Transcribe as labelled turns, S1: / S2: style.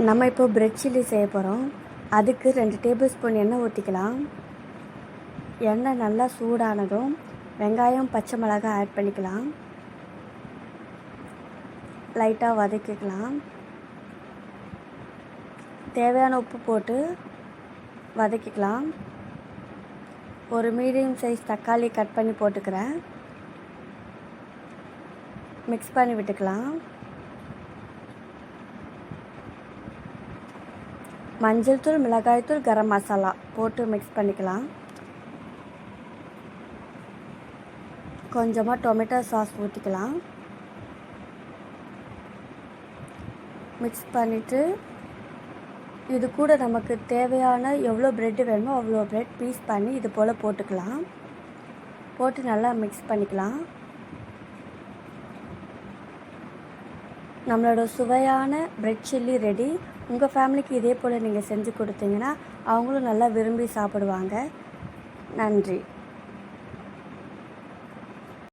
S1: நம்ம இப்போ bread chilli செய்ய போகிறோம். அதுக்கு 2 டேபிள் ஸ்பூன் எண்ணெய் ஊற்றிக்கலாம். எண்ணெய் நல்லா சூடானதும் வெங்காயம் பச்சை மிளகாய் ஆட் பண்ணிக்கலாம். லைட்டாக வதக்கிக்கலாம். தேவையான உப்பு போட்டு வதக்கிக்கலாம். ஒரு மீடியம் சைஸ் தக்காளி கட் பண்ணி போட்டுக்கிறேன். மிக்ஸ் பண்ணி விட்டுக்கலாம். மஞ்சள் தூள், மிளகாய் தூள், கரம் மசாலா போட்டு மிக்ஸ் பண்ணிக்கலாம். கொஞ்சமாக டொமேட்டோ சாஸ் ஊற்றிக்கலாம். மிக்ஸ் பண்ணிவிட்டு இது கூட நமக்கு தேவையான எவ்வளோ ப்ரெட்டு வேணுமோ அவ்வளோ ப்ரெட் பீஸ் பண்ணி இது போல் போட்டுக்கலாம். போட்டு நல்லா மிக்ஸ் பண்ணிக்கலாம். நம்மளோட சுவையான பிரெட் சில்லி ரெடி. உங்கள் ஃபேமிலிக்கு இதே போல் நீங்கள் செஞ்சு கொடுத்தீங்கன்னா அவங்களும் நல்லா விரும்பி சாப்பிடுவாங்க. நன்றி.